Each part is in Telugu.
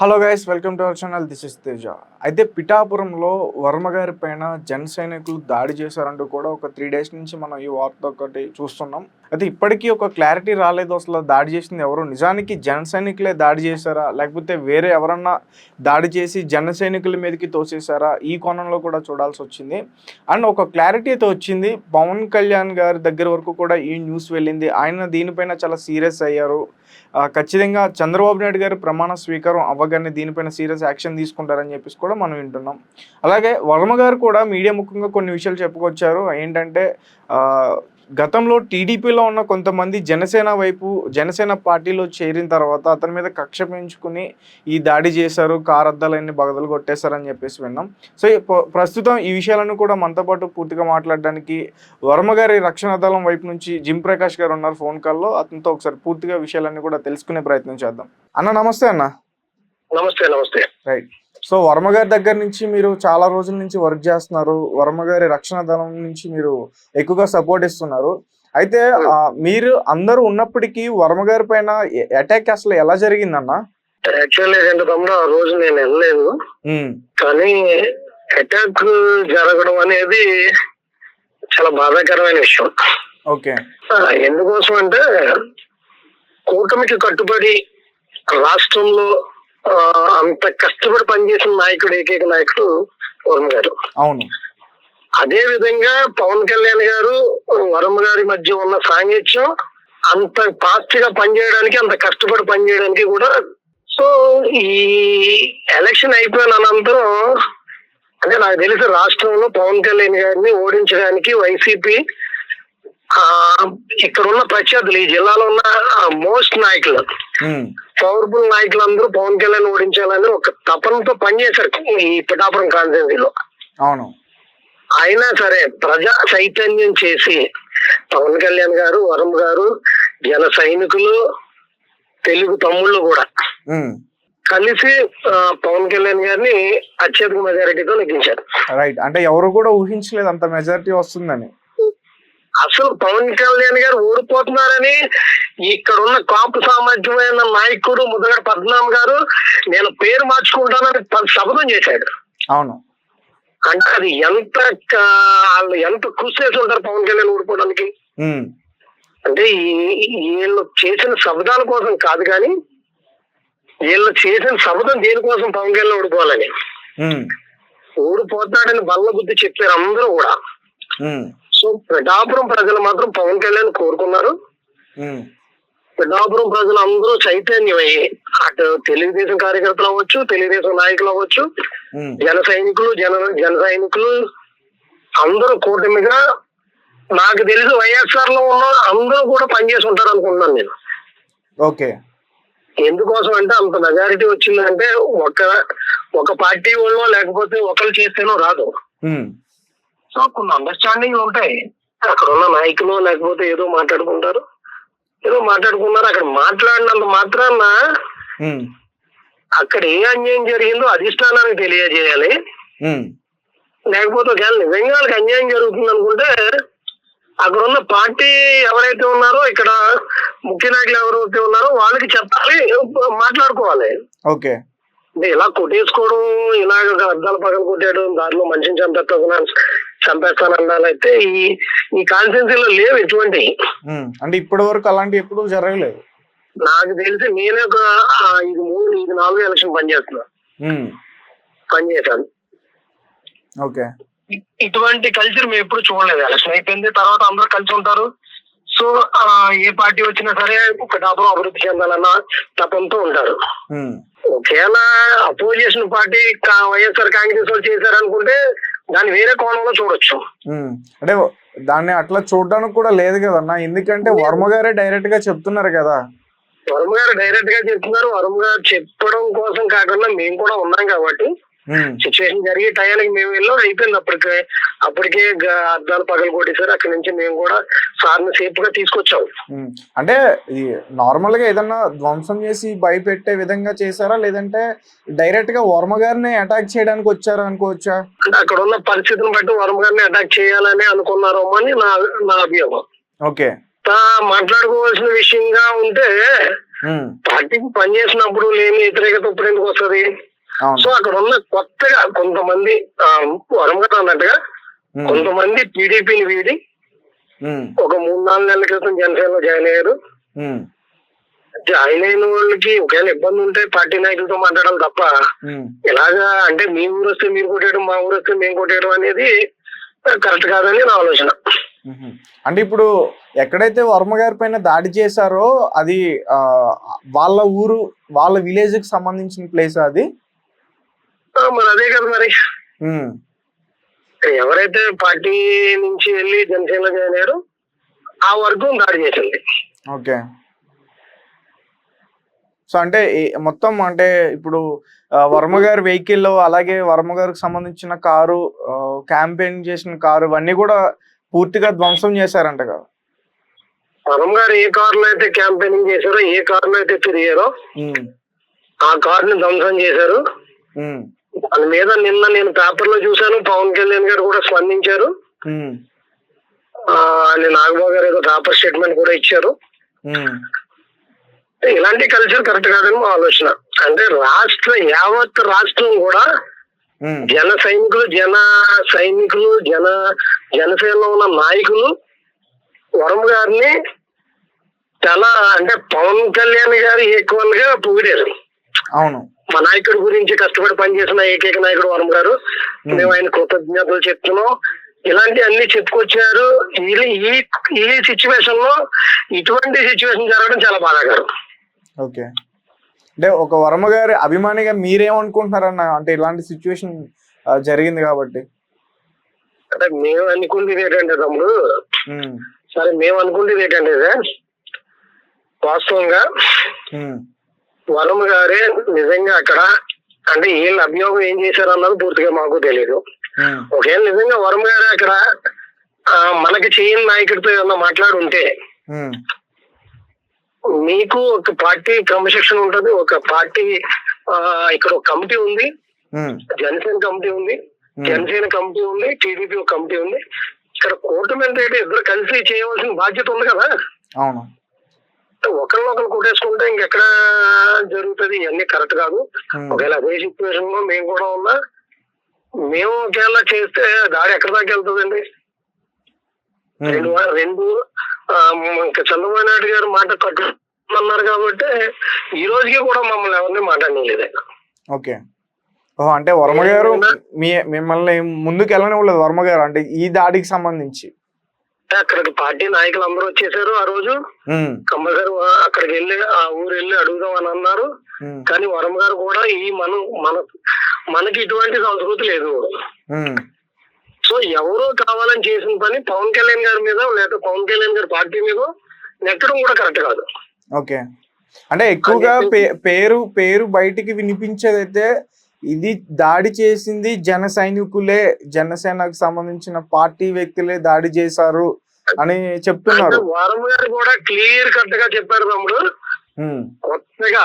Hello guys, welcome to our channel. This is Teja. అయితే పిఠాపురంలో వర్మ గారి పైన జన సైనికులు దాడి చేశారంటూ కూడా ఒక 3 డేస్ నుంచి మనం ఈ వార్త ఒకటి చూస్తున్నాం. అయితే ఇప్పటికీ ఒక క్లారిటీ రాలేదు, అసలు దాడి చేసింది ఎవరు, నిజానికి జన సైనికులే దాడి చేశారా లేకపోతే వేరే ఎవరన్నా దాడి చేసి జన సైనికుల మీదకి తోసేశారా, ఈ కోణంలో కూడా చూడాల్సి వచ్చింది. అండ్ ఒక క్లారిటీ అయితే వచ్చింది. పవన్ కళ్యాణ్ గారి దగ్గర వరకు కూడా ఈ న్యూస్ వెళ్ళింది. ఆయన దీనిపైన చాలా సీరియస్ అయ్యారు. ఖచ్చితంగా చంద్రబాబు నాయుడు గారు ప్రమాణ స్వీకారం అవ్వగానే దీనిపైన సీరియస్ యాక్షన్ తీసుకుంటారని చెప్పేసి కూడా మనం వింటున్నాం. అలాగే వర్మ గారు కూడా మీడియా ముఖంగా కొన్ని విషయాలు చెప్పుకొచ్చారు. ఏంటంటే గతంలో టీడీపీలో ఉన్న కొంతమంది జనసేన పార్టీలో చేరిన తర్వాత అతని మీద కక్ష పెంచుకుని ఈ దాడి చేశారు, కారు అద్దాలన్నీ బగదలు కొట్టేశారని చెప్పేసి విన్నాం. సో ప్రస్తుతం ఈ విషయాలను కూడా మనతో పాటు పూర్తిగా మాట్లాడడానికి వర్మ గారి రక్షణ దళం వైపు నుంచి జిమ్ ప్రకాష్ గారు ఉన్నారు ఫోన్ కాల్లో. అతనితో ఒకసారి పూర్తిగా విషయాలన్నీ కూడా తెలుసుకునే ప్రయత్నం చేద్దాం. అన్న నమస్తే. అన్న నమస్తే. రైట్. సో వర్మ గారి దగ్గర నుంచి మీరు చాలా రోజుల నుంచి వర్క్ చేస్తున్నారు. వర్మ గారి రక్షణ దళం నుంచి మీరు ఎక్కువగా సపోర్ట్ ఇస్తున్నారు. అయితే మీరు అందరూ ఉన్నప్పటికీ వర్మ గారి పైన అటాక్ అసలు ఎలా జరిగిందన్న? యాక్చువల్లీ తమ్ముడు ఆ రోజు నేను వెళ్ళలేదు, కానీ అటాక్ జరగడం అనేది చాలా బాధాకరమైన విషయం. ఓకే. ఎందుకోసం అంటే కూటమికి కట్టుబడి రాష్ట్రంలో అంత కష్టపడి పనిచేసిన నాయకుడు, ఏకైక నాయకుడు వర్మ గారు. అవును. అదే విధంగా పవన్ కళ్యాణ్ గారు వర్మ గారి మధ్య ఉన్న సాంగత్యం అంత ఫాస్ట్ గా పనిచేయడానికి, అంత కష్టపడి పనిచేయడానికి కూడా. సో ఈ ఎలక్షన్ అయిపోయిన అనంతరం అంటే నాకు తెలిసి రాష్ట్రంలో పవన్ కళ్యాణ్ గారిని ఓడించడానికి వైసీపీ ఇక్కడ ఉన్న ప్రత్యర్థులు, ఈ జిల్లాలో ఉన్న మోస్ట్ నాయకులు, పవర్ఫుల్ నాయకులు అందరూ పవన్ కళ్యాణ్ ఓడించాలని ఒక తపనతో పనిచేశారు ఈ పిఠాపురం కాన్స్టిట్యున్సీలో. అవును. అయినా సరే ప్రజా చైతన్యం చేసి పవన్ కళ్యాణ్ గారు, వరం గారు, జన సైనికులు, తెలుగు తమ్ముళ్ళు కూడా కలిసి పవన్ కళ్యాణ్ గారిని అత్యధిక మెజారిటీతో నెగ్గించారు. రైట్. అంటే ఎవరు కూడా ఊహించలేదు అంత మెజారిటీ వస్తుందని. అసలు పవన్ కళ్యాణ్ గారు ఓడిపోతున్నారని ఇక్కడ ఉన్న కాపు సామర్థ్యమైన నాయకుడు ముద్దగడ పద్మనాభ గారు నేను పేరు మార్చుకుంటానని శపథం చేశాడు. అవును. అంటే అది వాళ్ళు ఎంత కృషి చేసి ఉంటారు పవన్ కళ్యాణ్ ఓడిపోవడానికి. అంటే వీళ్ళు చేసిన శబ్దాల కోసం కాదు, కానీ వీళ్ళు చేసిన శబ్దం దేనికోసం పవన్ కళ్యాణ్ ఓడిపోవాలని. ఓడిపోతాడని బల్ల బుద్ధి చెప్పారు అందరూ కూడా. సో పిఠాపురం ప్రజలు మాత్రం పవన్ కళ్యాణ్ కోరుకున్నారు. పిఠాపురం ప్రజలు అందరూ చైతన్యం అయ్యి, అటు తెలుగుదేశం కార్యకర్తలు అవ్వచ్చు, తెలుగుదేశం నాయకులు అవ్వచ్చు, జన సైనికులు అందరూ కూటమిగా, నాకు తెలిసి వైఎస్ఆర్ లో ఉన్న అందరూ కూడా పనిచేసి ఉంటారు అనుకుంటున్నాను నేను. ఓకే. ఎందుకోసం అంటే అంత మెజారిటీ వచ్చిందంటే ఒక పార్టీ వాళ్ళు లేకపోతే ఒకరు చేస్తేనో రాదు. సో కొన్ని అండర్స్టాండింగ్ ఉంటాయి. అక్కడ ఉన్న నాయకులు లేకపోతే ఏదో మాట్లాడుకున్నారు. అక్కడ మాట్లాడినంత మాత్రాన అక్కడ ఏ అన్యాయం జరిగిందో అధిష్టానానికి తెలియజేయాలి. లేకపోతే ఒకవేళ నిజంగా వాళ్ళకి అన్యాయం జరుగుతుంది అనుకుంటే అక్కడ ఉన్న పార్టీ ఎవరైతే ఉన్నారో, ఇక్కడ ముఖ్య నాయకులు ఎవరైతే ఉన్నారో వాళ్ళకి చెప్పాలి, మాట్లాడుకోవాలి. ఓకే. ఇలా కొట్టేసుకోవడం, ఇలాగ అద్దాల పక్కన కొట్టాడు, దారిలో మనిషిని చంపేస్తానండాలైతే ఈ కాన్స్టిట్యున్సీలో లేవు ఎటువంటి. అంటే ఇప్పటి వరకు అలాంటి ఎప్పుడు జరగలేదు నాకు తెలిసి. నేనే ఒక 4 ఎలక్షన్ పనిచేశాను. ఓకే. ఇటువంటి కల్చర్ మేము ఎప్పుడు చూడలేదు. ఎలక్షన్ అయిపోయింది తర్వాత అందరూ కలిసి ఉంటారు. సో ఏ పార్టీ వచ్చినా సరే పిఠాపురం అభివృద్ధి చెందాలన్న తపంతో ఉంటారు. ఒకవేళ అపోజిషన్ పార్టీ వైఎస్ఆర్ కాంగ్రెస్ వాళ్ళు చేశారనుకుంటే దాన్ని వేరే కోణంలో చూడొచ్చు. అంటే దాన్ని అట్లా చూడడానికి కూడా లేదు కదన్నా, ఎందుకంటే వర్మ గారే డైరెక్ట్ గా చెప్తున్నారు కదా. వర్మ గారు డైరెక్ట్ గా చెప్తున్నారు. వర్మ గారు చెప్పడం కోసం కాకుండా మేము కూడా ఉన్నాం కాబట్టి సిచ్యువేషన్ జరిగే టయానికి మేము వెళ్ళాం. అయిపోయింది. అప్పటికే అద్దాలు పగలు కొట్టేసారు. అక్కడి నుంచి మేము కూడా సార్ని సేఫ్ గా తీసుకొచ్చాం. అంటే నార్మల్ గా ఏదన్నా ధ్వంసం చేసి భయపెట్టే విధంగా చేశారా, లేదంటే డైరెక్ట్ గా వర్మ గారిని అటాక్ చేయడానికి వచ్చారా అనుకోవచ్చా? అంటే అక్కడ ఉన్న పరిస్థితిని బట్టి వర్మ గారిని అటాక్ చేయాలని అనుకున్నారో అని నా అభియోగం. ఓకే. మాట్లాడుకోవాల్సిన విషయంగా ఉంటే పార్టీకి పనిచేసినప్పుడు లేని వ్యతిరేకత ఇప్పుడు ఎందుకు వస్తుంది? అవును. సో అక్కడ ఉన్న కొత్తగా కొంతమంది వరం గారు అన్నట్టుగా కొంతమంది టీడీపీని వీడి ఒక 3-4 నెలల క్రితం జనసేనలో జాయిన్ అయ్యారు. జాయిన్ అయిన వాళ్ళకి ఒకవేళ ఇబ్బంది ఉంటే పార్టీ నాయకులతో మాట్లాడాలి తప్ప ఇలాగా అంటే మీ ఊరు వస్తే మీరు కొట్టేయడం, మా ఊరు వస్తే మేము కొట్టేయడం అనేది కరెక్ట్ కాదని నా ఆలోచన. అంటే ఇప్పుడు ఎక్కడైతే వర్మ గారి పైన దాడి చేశారో అది వాళ్ళ ఊరు, వాళ్ళ విలేజ్ కి సంబంధించిన ప్లేస్ అది. మరి అదే కదా మరి. ఎవరైతే పార్టీ నుంచి వెళ్ళి జనసేనలో జాయిన్ అయ్యారో ఆ వర్గం దాడి చేసింది. ఓకే. సో అంటే మొత్తం అంటే ఇప్పుడు వర్మ గారి వెహికల్, అలాగే వర్మ గారికి సంబంధించిన కారు, క్యాంపెయిన్ చేసిన కారు, ఇవన్నీ కూడా పూర్తిగా ధ్వంసం చేశారంట కదా. వర్మ గారు ఏ కారులో అయితే క్యాంపెయినింగ్ చేశారో, ఏ కారులో అయితే తిరిగారో ఆ కారుని ధ్వంసం చేశారు. దాని మీద నిన్న నేను పేపర్ లో చూశాను, పవన్ కళ్యాణ్ గారు కూడా స్పందించారు. నాగబాబు గారు ఏదో పేపర్ స్టేట్మెంట్ కూడా ఇచ్చారు. ఇలాంటి కల్చర్ కరెక్ట్ కాదని మా ఆలోచన. అంటే యావత్ రాష్ట్రం కూడా జన సైనికులు జనసేనలో ఉన్న నాయకులు వరం గారిని చాలా అంటే పవన్ కళ్యాణ్ గారు ఈక్వల్ గా పొగిడారు. అవును, మా నాయకుడి గురించి కష్టపడి పనిచేసిన ఏకైక నాయకుడు వరం గారు, మేము ఆయన కృతజ్ఞతలు చెప్తున్నాం, ఇలాంటి అన్ని చెప్పుకొచ్చారు. ఈ సిచ్యువేషన్ లో ఇటువంటి సిచ్యువేషన్ జరగడం చాలా బాధాకరం. ఓకే. అంటే ఒక వర్మ గారి అభిమానిగా మీరేమనుకుంటున్నారన్న, అంటే ఇలాంటి సిచ్యువేషన్ జరిగింది కాబట్టి? అంటే మేము అనుకుంటుంది ఏంటంటే తమ్ముడు, సరే మేము అనుకుంటుంది ఏంటంటే వాస్తవంగా వరం గారే నిజంగా అక్కడ అంటే వీళ్ళ అభియోగం ఏం చేశారు అన్నది పూర్తిగా మాకు తెలియదు. ఒకవేళ నిజంగా వరం గారే అక్కడ మనకి చేయని నాయకుడితో ఏమన్నా మాట్లాడుంటే, మీకు ఒక పార్టీ క్రమశిక్షణ ఉంటది, ఒక పార్టీ ఇక్కడ ఒక కమిటీ ఉంది, జనసేన కమిటీ ఉంది, టీడీపీ ఒక కమిటీ ఉంది. ఇక్కడ కూటమి అంటే ఇద్దరు కలిసి చేయవలసిన బాధ్యత ఉంది కదా. అవును, ఒకరినొకరు కొట్టేసుకుంటే ఇంకెక్కడ జరుగుతుంది, ఇవన్నీ కరెక్ట్ కాదు. ఒకవేళ అదే సిచ్యువేషన్ లో మేము కూడా ఉన్నా, మేము ఒకవేళ చేస్తే దాడి ఎక్కడ దాకా వెళ్తుందండి? రెండు చంద్రబాబు నాయుడు గారు మాట కట్టుకున్నారు కాబట్టి ఈ రోజుకి కూడా మమ్మల్ని ఎవరిని మాట్లాడలేదు. ఓకే. అంటే వర్మ గారు మిమ్మల్ని ముందుకు వెళ్ళనివ్వలేదు వర్మ గారు, అంటే ఈ దాడికి సంబంధించి? అక్కడికి పార్టీ నాయకులు అందరూ వచ్చేసారు ఆ రోజు. కంపల్సరీ అక్కడికి వెళ్ళి ఆ ఊరు వెళ్ళి అడుగుదాం అని అన్నారు. కానీ వరం గారు కూడా మనకి ఇటువంటి సంస్కృతి లేదు. సో ఎవరో కావాలని చేసిన పని పవన్ కళ్యాణ్ గారి మీద లేదా పవన్ కళ్యాణ్ గారి పార్టీ మీద నెట్టడం కూడా కరెక్ట్ కాదు. ఓకే. అంటే ఎక్కువగా పేరు బయటికి వినిపించేదైతే ఇది దాడి చేసింది జన సైనికులే, జనసేనకు సంబంధించిన పార్టీ వ్యక్తులే దాడి చేశారు అని చెప్తున్నారు. వరం గారు కూడా క్లియర్ కట్ గా చెప్పారు తమ్ముడు. కొత్తగా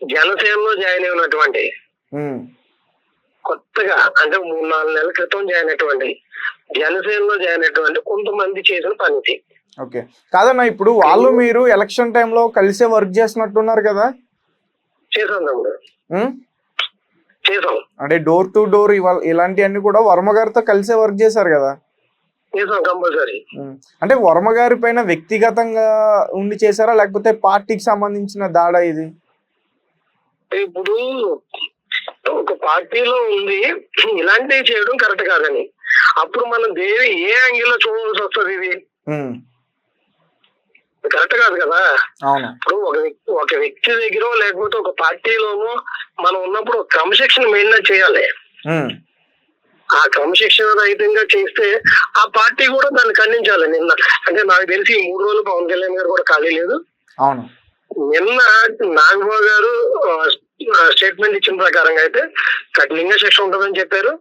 జనసేనలో జాయిన్ అయినటువంటి, కొత్తగా అంటే 3-4 నెలల క్రితం జాయిన్ అయినటువంటి జనసేనలో జాయిన్ అయినటువంటి కొంతమంది చేసిన పనికి. ఓకే. కాదన్నా, ఇప్పుడు వాళ్ళు మీరు ఎలక్షన్ టైంలో కలిసే వర్క్ చేసినట్టున్నారు కదా? చేసాం తమ్ముడు, చేసాం. అంటే డోర్ టు డోర్ ఇలాంటివన్నీ కూడా వర్మ గారితో కలిసే వర్క్ చేశారు కదా? చేసాం కంపల్సరీ. అంటే వర్మ గారి పైన వ్యక్తిగతంగా ఉండి చేశారా, లేకపోతే పార్టీకి సంబంధించిన దాడా ఇది? ఇప్పుడు ఒక పార్టీలో ఉంది ఇలాంటివి చేయడం కరెక్ట్ కాదని, అప్పుడు మనం ఏ యాంగిల్ లో చూడాల్సి వస్తుంది? ఇది కరెక్ట్ కాదు కదా. ఇప్పుడు ఒక వ్యక్తి దగ్గర లేకపోతే ఒక పార్టీలోనూ మనం ఉన్నప్పుడు క్రమశిక్షణ మెయింటైన్ చేయాలి. ఆ క్రమశిక్షణ రహితంగా చేస్తే ఆ పార్టీ కూడా దాన్ని ఖండించాలి. నిన్న అంటే నాకు తెలిసి 3 రోజులు పవన్ కళ్యాణ్ గారు కూడా ఖాళీ లేదు. నిన్న నాగబాబు గారు స్టేట్మెంట్ ఇచ్చిన ప్రకారంగా అయితే కఠినంగా శిక్ష ఉంటుందని చెప్పారు.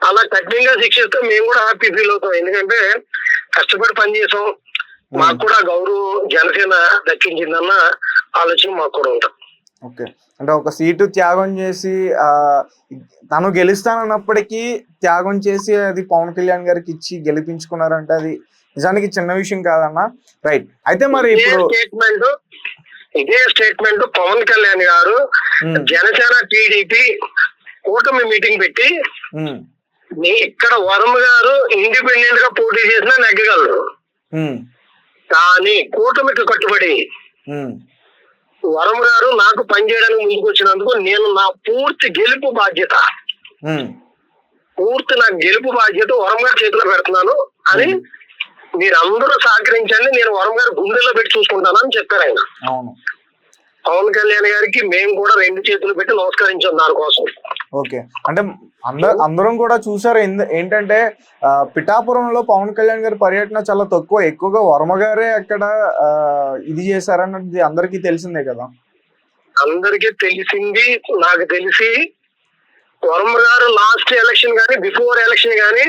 అలా కఠినంగా శిక్షిస్తే మేము కూడా హ్యాపీ ఫీల్ అవుతాం. ఎందుకంటే కష్టపడి పనిచేసాం, మాకు కూడా గౌరవం జనసేన దక్కించిందన్న ఆలోచన మాకు కూడా ఉంటాం. ఓకే. అంటే ఒక సీటు త్యాగం చేసి తను గెలుస్తానన్నప్పటికీ త్యాగం చేసి అది పవన్ కళ్యాణ్ గారికి ఇచ్చి గెలిపించుకున్నారంటే అది నిజానికి చిన్న విషయం కాదన్నా. రైట్. అయితే మరి ఇప్పుడు ఇదే స్టేట్మెంట్ పవన్ కళ్యాణ్ గారు జనసేన టీడీపీ కూటమి మీటింగ్ పెట్టి ఇక్కడ వరుణ్ గారు ఇండిపెండెంట్ గా పోటీ చేసినా నెగ్గగలరు, కానీ కూటమికి కట్టుబడి వరుణ్ గారు నాకు పనిచేయడానికి ముందుకు వచ్చినందుకు నేను నా పూర్తి గెలుపు బాధ్యత వరుణ్ గారి చేతిలో పెడుతున్నాను అని మీరందరూ సహకరించండి, నేను వరుణ్ గారు గుండెల్లో పెట్టి చూసుకుంటానని చెప్పారు ఆయన. పవన్ కళ్యాణ్ గారికి మేము కూడా 2 చేతులు పెట్టి నమస్కరించాం దానికోసం. ఓకే, అంటే అందరం కూడా చూసారు. ఏంటంటే పిఠాపురంలో పవన్ కళ్యాణ్ గారి పర్యటన చాలా తక్కువ, ఎక్కువగా వర్మ గారే అక్కడ ఇది చేశారన్నది అందరికీ తెలిసిందే కదా. అందరికీ తెలిసింది. నాకు తెలిసి వర్మ గారు లాస్ట్ ఎలక్షన్ కానీ బిఫోర్ ఎలక్షన్ కానీ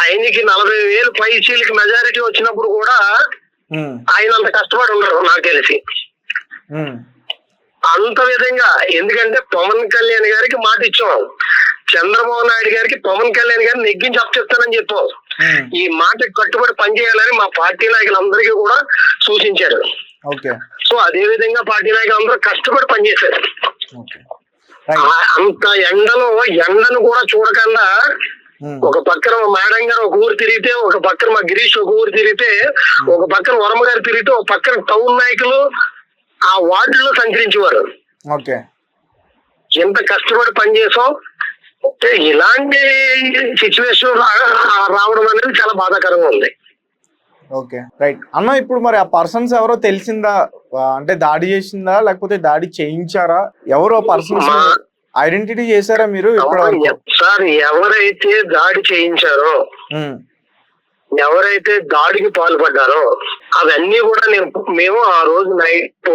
ఆయనకి 40,000 పైచీలకి మెజారిటీ వచ్చినప్పుడు కూడా ఆయన అంత కష్టపడి ఉండరు నాకు తెలిసి. అంత విధంగా, ఎందుకంటే పవన్ కళ్యాణ్ గారికి మాట ఇచ్చాం, చంద్రబాబు నాయుడు గారికి పవన్ కళ్యాణ్ గారిని నెగ్గించి అప్పచెప్తానని చెప్పాం. ఈ మాటకి కట్టుబడి పనిచేయాలని మా పార్టీ నాయకులందరికీ కూడా సూచించారు. సో అదే విధంగా పార్టీ నాయకులు అందరూ కష్టపడి పనిచేశారు. అంత ఎండను కూడా చూడకుండా ఒక పక్కన మా మేడం గారు ఒక ఊరు తిరిగితే, ఒక పక్కన మా గిరీష్ ఒక ఊరు తిరిగితే, ఒక పక్కన వర్మ గారు తిరిగితే, ఒక పక్కన టౌన్ నాయకులు ఆ వార్డులో సంచరించేవారు. ఎంత కష్టపడి పనిచేసాం. ఇలాంటి సిచ్యువేషన్ రావడం అనేది చాలా బాధాకరంగా ఉంది. ఓకే, రైట్ అన్న. ఇప్పుడు మరి ఆ పర్సన్స్ ఎవరో తెలిసిందా? అంటే దాడి చేసిందా లేకపోతే దాడి చేయించారా? ఎవరో పర్సన్స్ ఐడెంటిటీ చేశారా మీరు? సార్, ఎవరైతే దాడి చేయించారో, ఎవరైతే దాడికి పాల్పడ్డారో అవన్నీ కూడా మేము ఆ రోజు నైట్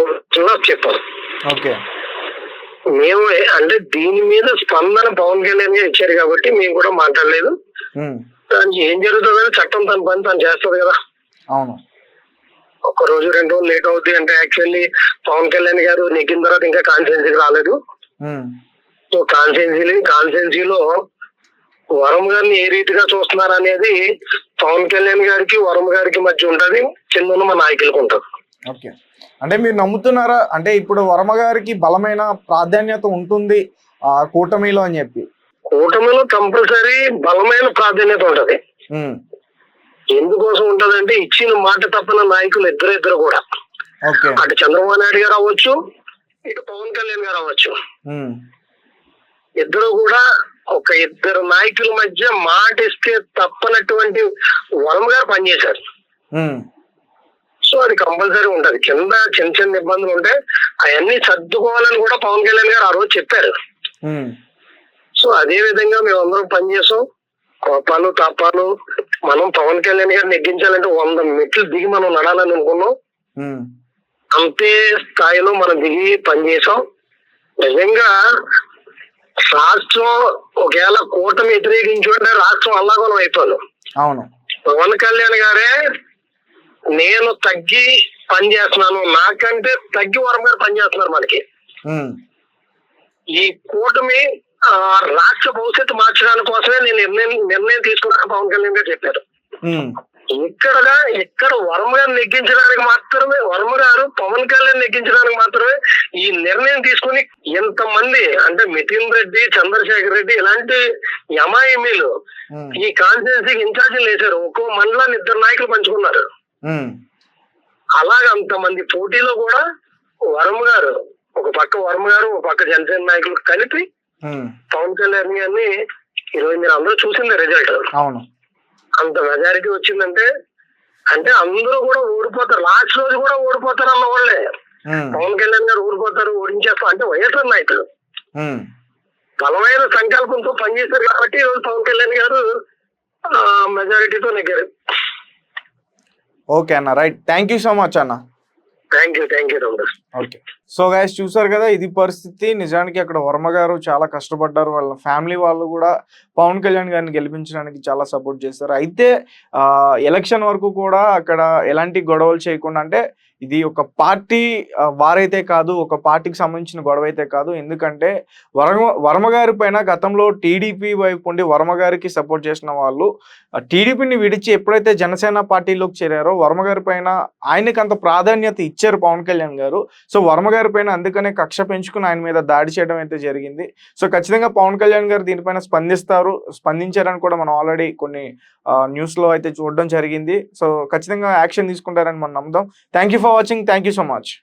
చెప్పాం. మేము అంటే దీని మీద స్పందన పవన్ కళ్యాణ్ గారు ఇచ్చారు కాబట్టి మేము కూడా మాట్లాడలేదు. దానికి ఏం జరుగుతుందని చట్టం తన పని తను చేస్తుంది కదా. అవును, ఒక రోజు 2 రోజులు లేట్ అవుతుంది అంటే యాక్చువల్లీ పవన్ కళ్యాణ్ గారు నెగ్గిన తర్వాత ఇంకా కాన్స్టిట్యున్సీకి రాలేదు. సో కాన్స్టిట్యున్సీలో వరుణ్ గారిని ఏ రీతిగా చూస్తున్నారు అనేది పవన్ కళ్యాణ్ గారికి వరుణ్ గారికి మధ్య ఉంటది, కింద మా నాయకులకు ఉంటది. ఓకే, అంటే మీరు నమ్ముతున్నారా? అంటే ఇప్పుడు వర్మ గారికి బలమైన ప్రాధాన్యత ఉంటుంది ఆ కూటమిలో అని చెప్పి. కూటమిలో కంపల్సరీ బలమైన ప్రాధాన్యత ఉంటది. ఎందుకోసం ఉంటదంటే ఇచ్చిన మాట తప్పన నాయకులు ఇద్దరు కూడా, అటు చంద్రబాబు నాయుడు గారు అవ్వచ్చు, ఇటు పవన్ కళ్యాణ్ గారు అవ్వచ్చు, ఇద్దరు కూడా ఒక ఇద్దరు నాయకుల మధ్య మాట ఇస్తే తప్పనటువంటి వర్మ గారు పనిచేశారు. సో అది కంపల్సరీ ఉంటది. కింద చిన్న ఇబ్బందులు ఉంటే అవన్నీ సర్దుకోవాలని కూడా పవన్ కళ్యాణ్ గారు ఆ రోజు చెప్పారు. సో అదే విధంగా మేమందరం పనిచేసాం. కోపాలు తాపాలు మనం పవన్ కళ్యాణ్ గారిని నెగ్గించాలంటే 100 మెట్లు దిగి మనం నడాలని అనుకున్నాం. అంతే స్థాయిలో మనం దిగి పనిచేసాం. నిజంగా రాష్ట్రం ఒకవేళ కూటమి వ్యతిరేకించుంటే రాష్ట్రం అల్లాగోలం అయిపోను. పవన్ కళ్యాణ్ గారే నేను తగ్గి పని చేస్తున్నాను, నాకంటే తగ్గి వరం గారు పనిచేస్తున్నారు మనకి. ఈ కూటమి రాష్ట్ర భవిష్యత్తు మార్చడానికి కోసమే నేను నిర్ణయం తీసుకున్నాను పవన్ కళ్యాణ్ గారు చెప్పారు. ఇక్కడ వర్మ గారు నెగ్గించడానికి మాత్రమే, వర్మ గారు పవన్ కళ్యాణ్ నెగ్గించడానికి మాత్రమే ఈ నిర్ణయం తీసుకుని ఎంతమంది అంటే నితిన్ రెడ్డి, చంద్రశేఖర్ రెడ్డి ఇలాంటి ఎంఐఎంఈలు ఈ కాన్స్టిట్యున్సీకి ఇన్ఛార్జీలు వేశారు. ఒక్కో మండలాన్ని 2 నాయకులు పంచుకున్నారు. అలాగే అంతమంది పోటీలో కూడా వర్మ గారు ఒక పక్క వర్మ గారు, ఒక పక్క జనసేన నాయకులు కలిపి పవన్ కళ్యాణ్ గారిని ఈరోజు మీరు అందరూ చూసింది రిజల్ట్. అంత మెజారిటీ వచ్చిందంటే అంటే అందరూ కూడా ఓడిపోతారు. లాస్ట్ రోజు కూడా ఓడిపోతారు అన్న వాళ్ళే. పవన్ కళ్యాణ్ గారు ఓడిపోతారు, ఓడించేస్తారు అంటే వైఎస్ఆర్ నాయకులు బలమైన సంకల్పంతో పనిచేశారు కాబట్టి ఈరోజు పవన్ కళ్యాణ్ గారు మెజారిటీతో నెగ్గారు. ఓకే అన్న, right. Thank you so much అన్న. Thank you. Okay, so guys చూసారు కదా, ఇది పరిస్థితి. నిజానికి అక్కడ వర్మ గారు చాలా కష్టపడ్డారు. వాళ్ళ ఫ్యామిలీ వాళ్ళు కూడా పవన్ కళ్యాణ్ గారిని గెలిపించడానికి చాలా సపోర్ట్ చేస్తారు. అయితే ఎలక్షన్ వరకు కూడా అక్కడ ఎలాంటి గొడవలు చేయకుండా, అంటే ఇది ఒక పార్టీ వారైతే కాదు, ఒక పార్టీకి సంబంధించిన గొడవ అయితే కాదు. ఎందుకంటే వర్మ గారి పైన గతంలో టీడీపీ వైపు ఉండి వర్మ గారికి సపోర్ట్ చేసిన వాళ్ళు టీడీపీని విడిచి ఎప్పుడైతే జనసేన పార్టీలోకి చేరారో వర్మ గారి పైన ఆయనకి అంత ప్రాధాన్యత ఇచ్చారు పవన్ కళ్యాణ్ గారు. సో వర్మ గారి పైన అందుకనే కక్ష పెంచుకుని ఆయన మీద దాడి చేయడం అయితే జరిగింది. సో ఖచ్చితంగా పవన్ కళ్యాణ్ గారు దీనిపైన స్పందించారని కూడా మనం ఆల్రెడీ కొన్ని న్యూస్లో అయితే చూడడం జరిగింది. సో ఖచ్చితంగా యాక్షన్ తీసుకుంటారని మనం నమ్ముదాం. Thank you for watching. Thank you so much.